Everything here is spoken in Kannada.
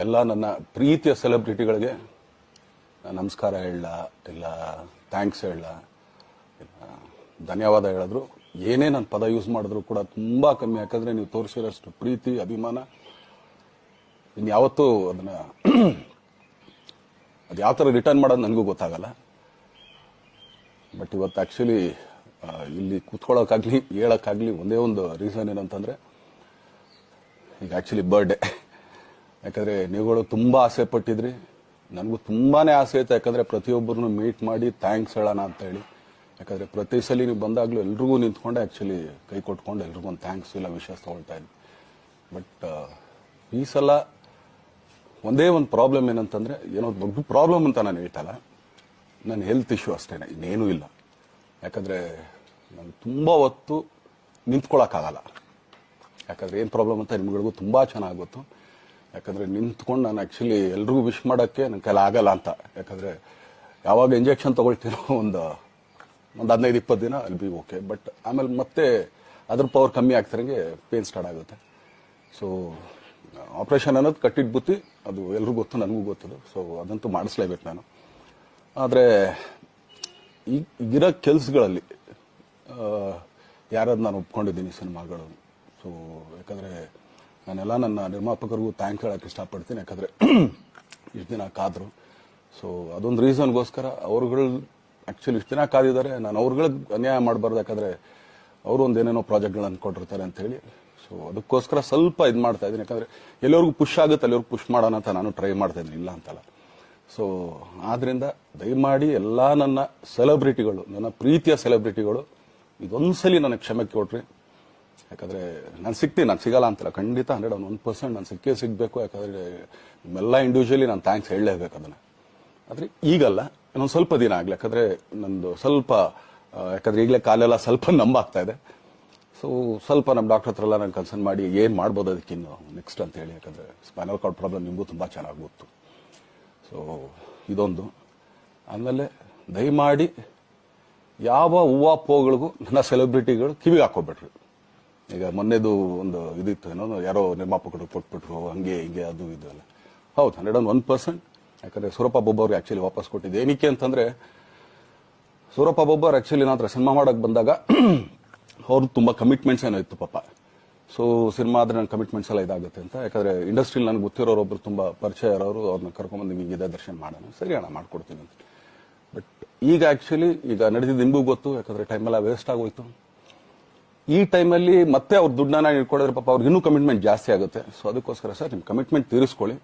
ಎಲ್ಲ ನನ್ನ ಪ್ರೀತಿಯ ಸೆಲೆಬ್ರಿಟಿಗಳಿಗೆ ನಮಸ್ಕಾರ ಹೇಳ ಇಲ್ಲ ಥ್ಯಾಂಕ್ಸ್ ಹೇಳ ಧನ್ಯವಾದ ಹೇಳಿದ್ರು ಏನೇ ನನ್ನ ಪದ ಯೂಸ್ ಮಾಡಿದ್ರು ಕೂಡ ತುಂಬಾ ಕಮ್ಮಿ. ಯಾಕಂದ್ರೆ ನೀವು ತೋರಿಸಿರೋಷ್ಟು ಪ್ರೀತಿ ಅಭಿಮಾನ ಇನ್ಯಾವತ್ತೂ ಅದನ್ನ ಅದು ಯಾವ ಥರ ರಿಟರ್ನ್ ಮಾಡೋದು ನನಗೂ ಗೊತ್ತಾಗಲ್ಲ. ಬಟ್ ಇವತ್ತು ಆ್ಯಕ್ಚುಲಿ ಇಲ್ಲಿ ಕೂತ್ಕೊಳ್ಳೋಕ್ಕಾಗಲಿ ಹೇಳೋಕ್ಕಾಗಲಿ ಒಂದೇ ಒಂದು ರೀಸನ್ ಏನಂತಂದರೆ ಈಗ ಆ್ಯಕ್ಚುಲಿ ಬರ್ಡೇ. ಯಾಕಂದರೆ ನೀವುಗಳು ತುಂಬ ಆಸೆ ಪಟ್ಟಿದ್ರಿ, ನನಗೂ ತುಂಬಾ ಆಸೆ ಇತ್ತು. ಯಾಕಂದರೆ ಪ್ರತಿಯೊಬ್ಬರನ್ನು ಮೀಟ್ ಮಾಡಿ ಥ್ಯಾಂಕ್ಸ್ ಹೇಳೋಣ ಅಂತ ಹೇಳಿ. ಯಾಕಂದರೆ ಪ್ರತಿ ಸಲ ನೀವು ಬಂದಾಗಲೂ ಎಲ್ರಿಗೂ ನಿಂತ್ಕೊಂಡೆ ಆ್ಯಕ್ಚುಲಿ ಕೈ ಕೊಟ್ಕೊಂಡು ಎಲ್ರಿಗೂ ಒಂದು ಥ್ಯಾಂಕ್ಸ್ ಇಲ್ಲ ವಿಷಸ್ ತೊಗೊಳ್ತಾ ಇದ್ವಿ. ಬಟ್ ಈ ಸಲ ಒಂದೇ ಒಂದು ಪ್ರಾಬ್ಲಮ್ ಏನಂತಂದರೆ, ಏನೋ ದೊಡ್ಡ ಪ್ರಾಬ್ಲಮ್ ಅಂತ ನಾನು ಹೇಳ್ತಲ್ಲ, ನನ್ನ ಹೆಲ್ತ್ ಇಶ್ಯೂ ಅಷ್ಟೇ, ಇನ್ನೇನೂ ಇಲ್ಲ. ಯಾಕಂದರೆ ನಾನು ತುಂಬ ಹೊತ್ತು ನಿಂತ್ಕೊಳ್ಳೋಕ್ಕಾಗಲ್ಲ. ಯಾಕಂದರೆ ಏನು ಪ್ರಾಬ್ಲಮ್ ಅಂತ ನಿಮ್ಗಳಿಗೂ ತುಂಬ ಚೆನ್ನಾಗಿ ಗೊತ್ತು. ಯಾಕಂದರೆ ನಿಂತ್ಕೊಂಡು ನಾನು ಆ್ಯಕ್ಚುಲಿ ಎಲ್ರಿಗೂ ವಿಶ್ ಮಾಡೋಕ್ಕೆ ನನ್ನ ಕೈಲಿ ಆಗಲ್ಲ ಅಂತ. ಯಾಕಂದರೆ ಯಾವಾಗ ಇಂಜೆಕ್ಷನ್ ತೊಗೊಳ್ತೀನೋ ಒಂದು 15-20 ದಿನ ಅಲ್ಲಿ ಬಿ ಓಕೆ. ಬಟ್ ಆಮೇಲೆ ಮತ್ತೆ ಅದ್ರ ಪವರ್ ಕಮ್ಮಿ ಆಗ್ತಿರಂಗೆ ಪೇನ್ ಸ್ಟಾರ್ಟ್ ಆಗುತ್ತೆ. ಸೊ ಆಪ್ರೇಷನ್ ಅನ್ನೋದು ಕಟ್ಟಿಟ್ಟು ಬುತ್ತಿ, ಅದು ಎಲ್ರಿಗೂ ಗೊತ್ತು, ನನಗೂ ಗೊತ್ತದು. ಸೊ ಅದಂತೂ ಮಾಡಿಸ್ಲೇಬೇಕು ನಾನು. ಆದರೆ ಈಗಿರೋ ಕೆಲಸಗಳಲ್ಲಿ ಯಾರಾದ್ರು ನಾನು ಒಪ್ಕೊಂಡಿದ್ದೀನಿ ಸಿನಿಮಾಗಳು. ಸೊ ಯಾಕಂದರೆ ನಾನೆಲ್ಲ ನನ್ನ ನಿರ್ಮಾಪಕರಿಗೂ ಥ್ಯಾಂಕ್ಸ್ ಹೇಳೋಕ್ಕೆ ಇಷ್ಟಪಡ್ತೀನಿ. ಯಾಕಂದರೆ ಇಷ್ಟು ದಿನ ಕಾದರು. ಸೊ ಅದೊಂದು ರೀಸನ್ಗೋಸ್ಕರ ಅವ್ರುಗಳು ಆ್ಯಕ್ಚುಲಿ ಇಷ್ಟು ದಿನ ಕಾದಿದ್ದಾರೆ. ನಾನು ಅವ್ರುಗಳಿಗೆ ಅನ್ಯಾಯ ಮಾಡಬಾರ್ದು. ಯಾಕಂದರೆ ಅವರು ಒಂದೇನೇನೋ ಪ್ರಾಜೆಕ್ಟ್ಗಳನ್ನು ಕೊಟ್ಟಿರ್ತಾರೆ ಅಂತ ಹೇಳಿ. ಸೊ ಅದಕ್ಕೋಸ್ಕರ ಸ್ವಲ್ಪ ಇದು ಮಾಡ್ತಾ ಇದ್ದೀನಿ. ಯಾಕಂದರೆ ಎಲ್ಲರಿಗೂ ಪುಷ್ ಆಗುತ್ತೆ ಅಲ್ಲಿವ್ರಿಗೆ ಪುಷ್ ಮಾಡೋಣ ಅಂತ ನಾನು ಟ್ರೈ ಮಾಡ್ತಾ ಇದ್ದೀನಿ, ಇಲ್ಲ ಅಂತಲ್ಲ. ಸೊ ಆದ್ದರಿಂದ ದಯಮಾಡಿ ಎಲ್ಲ ನನ್ನ ಸೆಲೆಬ್ರಿಟಿಗಳು, ನನ್ನ ಪ್ರೀತಿಯ ಸೆಲೆಬ್ರಿಟಿಗಳು ಇದೊಂದ್ಸಲಿ ನನಗೆ ಕ್ಷಮೆ ಕೊಟ್ರಿ. ಯಾಕಂದರೆ ನಾನು ಸಿಗ್ತೀನಿ, ನಾನು ಸಿಗಲ್ಲ ಅಂತಲ್ಲ, ಖಂಡಿತ 101% ನಾನು ಸಿಕ್ಕೇ ಸಿಗಬೇಕು. ಯಾಕಂದರೆ ನಿಮ್ಮೆಲ್ಲ ಇಂಡಿವಿಜುವಲಿ ನಾನು ಥ್ಯಾಂಕ್ಸ್ ಹೇಳಲೇಬೇಕು ಅದನ್ನು. ಆದರೆ ಈಗಲ್ಲ, ಇನ್ನೊಂದು ಸ್ವಲ್ಪ ದಿನ ಆಗಲಿ. ಯಾಕಂದರೆ ನಂದು ಸ್ವಲ್ಪ ಯಾಕಂದರೆ ಈಗಲೇ ಕಾಲೆಲ್ಲ ಸ್ವಲ್ಪ ನಂಬಾಗ್ತಾ ಇದೆ. ಸೊ ಸ್ವಲ್ಪ ನಮ್ಮ ಡಾಕ್ಟರ್ ಹತ್ರ ಎಲ್ಲ ನಾನು ಕನ್ಸರ್ನ್ ಮಾಡಿ ಏನು ಮಾಡ್ಬೋದು ಅದಕ್ಕಿನ್ನು ನೆಕ್ಸ್ಟ್ ಅಂತ ಹೇಳಿ. ಯಾಕಂದರೆ ಸ್ಪೈನಲ್ ಕಾರ್ಡ್ ಪ್ರಾಬ್ಲಮ್ ನಿಮಗೂ ತುಂಬ ಚೆನ್ನಾಗಿ ಗೊತ್ತು. ಸೊ ಇದೊಂದು. ಆಮೇಲೆ ದಯಮಾಡಿ ಯಾವ ಹೂವು ಪೋಗಳಿಗೂ ನನ್ನ ಸೆಲೆಬ್ರಿಟಿಗಳು ಕಿವಿಗೆ ಹಾಕೋಬಿಟ್ರು. ಈಗ ಮೊನ್ನೆದು ಒಂದು ಇದಿತ್ತು, ಏನೋ ಯಾರೋ ನಿರ್ಮಾಪಕರು ಕೊಟ್ಬಿಟ್ರು, ಹಂಗೆ ಹಿಂಗೆ ಅದು ಇದು ಎಲ್ಲ. ಹೌದು, 101%. ಯಾಕಂದರೆ ಸೂರಪ್ಪ ಬೊಬ್ಬ ಅವ್ರಿಗೆ ಆ್ಯಕ್ಚುಲಿ ವಾಪಸ್ ಕೊಟ್ಟಿದ್ದೆ. ಏನಕ್ಕೆ ಅಂತಂದರೆ ಸೂರಪ್ಪ ಬೊಬ್ಬ ಅವ್ರು ಆ್ಯಕ್ಚುಲಿ ನನ್ನ ಹತ್ರ ಸಿನಿಮಾ ಮಾಡೋಕ್ಕೆ ಬಂದಾಗ ಅವ್ರದ್ದು ತುಂಬ ಕಮಿಟ್ಮೆಂಟ್ಸ್ ಏನೋ ಇತ್ತು ಪಾಪ. ಸೊ ಸಿನಿಮಾ ಆದರೆ ನನ್ನ ಕಮಿಟ್ಮೆಂಟ್ಸ್ ಎಲ್ಲ ಇದಾಗುತ್ತೆ ಅಂತ. ಯಾಕಂದರೆ ಇಂಡಸ್ಟ್ರಿಲಿ ನನಗೆ ಗೊತ್ತಿರೋರೊಬ್ಬರು ತುಂಬ ಪರಿಚಯ ಇರೋರು, ಅವ್ರನ್ನ ಕರ್ಕೊಂಬಂದು ನಿಮಗೆ ಇದೇ ದರ್ಶನ ಮಾಡೋಣ, ಸರಿ ಅಣ್ಣ ಮಾಡ್ಕೊಡ್ತೀನಿ ಅಂತ. ಬಟ್ ಈಗ ಆ್ಯಕ್ಚುಲಿ ಈಗ ನಡೆದಿದ್ದು ನಿಮಗೂ ಗೊತ್ತು. ಯಾಕಂದರೆ ಟೈಮೆಲ್ಲ ವೇಸ್ಟ್ ಆಗೋಯ್ತು. ಈ ಟೈಮಲ್ಲಿ ಮತ್ತೆ ಅವ್ರ ದುಡ್ಡನ್ನ ಇಟ್ಕೊಡಿದ್ರೆ ಪಾಪ ಅವ್ರಿಗೆ ಇನ್ನೂ ಕಮಿಟ್ಮೆಂಟ್ ಜಾಸ್ತಿ ಆಗುತ್ತೆ. ಸೊ ಅದಕ್ಕೋಸ್ಕರ ಸರ್ ನಿಮ್ಮ ಕಮಿಟ್ಮೆಂಟ್ ತೀರಿಸ್ಕೊಳ್ಳಿ.